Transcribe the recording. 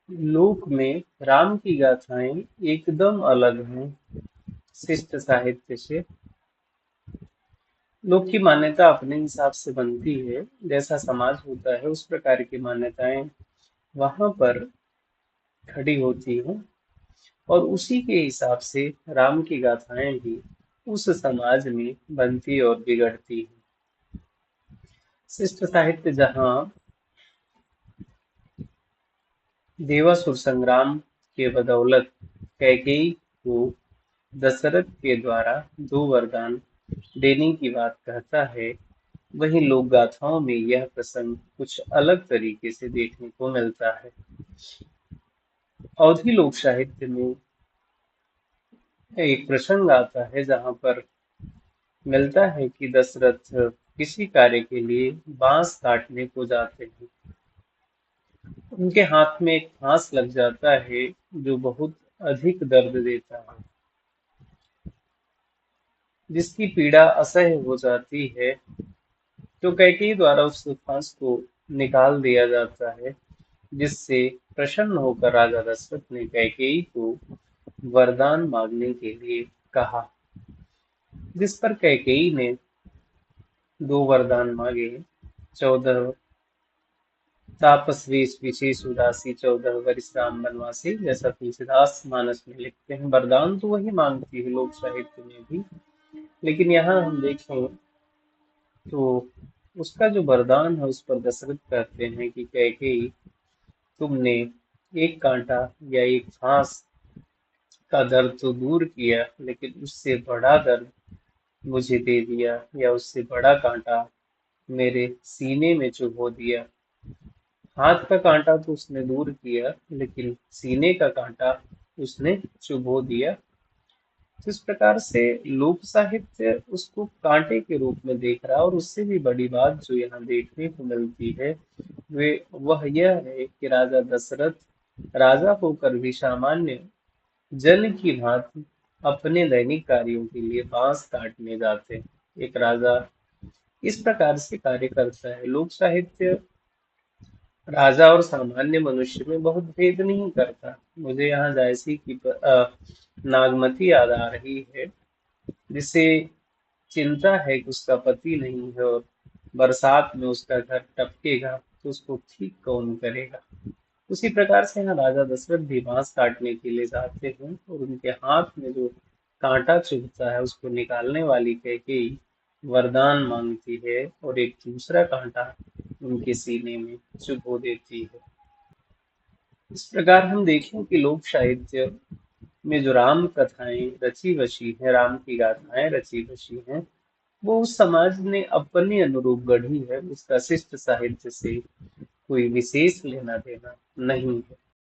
लोक में राम की गाथाएं एकदम अलग हैं शिष्ट साहित्य से। लोक की मान्यता अपने हिसाब से बनती है, जैसा समाज होता है उस प्रकार की मान्यताएं वहां पर खड़ी होती हैं, और उसी के हिसाब से राम की गाथाएं भी उस समाज में बनती और बिगड़ती हैं। शिष्ट साहित्य जहाँ देवासुर संग्राम के बदौलत कैकेयी को दशरथ के द्वारा दो वरदान देने की बात कहता है, वहीं लोक गाथाओं में यह प्रसंग कुछ अलग तरीके से देखने को मिलता है। अवधी लोक साहित्य में एक प्रसंग आता है जहां पर मिलता है कि दशरथ किसी कार्य के लिए बांस काटने को जाते हैं। उनके हाथ में एक फांस लग जाता है जो बहुत अधिक दर्द देता है, जिसकी पीड़ा असह्य हो जाती है। तो कैकेयी द्वारा उस फांस को निकाल दिया जाता है, जिससे प्रसन्न होकर राजा दशरथ ने कैकेयी को वरदान मांगने के लिए कहा, जिस पर कैकेयी ने दो वरदान मांगे। 14 तापस्वी विशेष उदासी 14 वर्ष राम वनवासी, जैसा तुलसीदास मानस में लिखते हैं। वरदान तो वही मांगती है लोक साहित्य में भी, लेकिन यहाँ हम देखें तो उसका जो वरदान है उस पर दशरथ कहते हैं कि कैकेयी, तुमने एक कांटा या एक फांस का दर्द तो दूर किया, लेकिन उससे बड़ा दर्द मुझे दे दिया, या उससे बड़ा कांटा मेरे सीने में चुभो दिया। हाथ का कांटा तो उसने दूर किया, लेकिन सीने का कांटा उसने चुभो दिया। तो इस प्रकार से लोक साहित्य उसको कांटे के रूप में देख रहा है, और उससे भी बड़ी बात जो यहाँ देखने को मिलती है वे वह यह है कि राजा दशरथ राजा होकर भी सामान्य जन की भांति अपने दैनिक कार्यों के लिए बांस काटने जाते हैं। एक राजा इस प्रकार से कार्य करता है। लोक साहित्य राजा और सामान्य मनुष्य में बहुत भेद नहीं करता। मुझे यहाँ जायसी की नागमती याद आ रही है, जिसे चिंता है कि उसका पति नहीं है और बरसात में उसका घर टपकेगा, तो उसको ठीक कौन करेगा। उसी प्रकार से यहाँ राजा दशरथ भी बांस काटने के लिए जाते हैं, और उनके हाथ में जो कांटा चुभता है उसको निकालने वाली कैकेयी वरदान मांगती है, और एक दूसरा कांटा उनके सीने में चुभो देती है। इस प्रकार हम देखें कि लोक साहित्य में जो राम कथाएं रची बसी हैं, राम की गाथाएं रची बसी हैं, वो उस समाज ने अपने अनुरूप गढ़ी है। उसका शिष्ट साहित्य से कोई विशेष लेना देना नहीं है।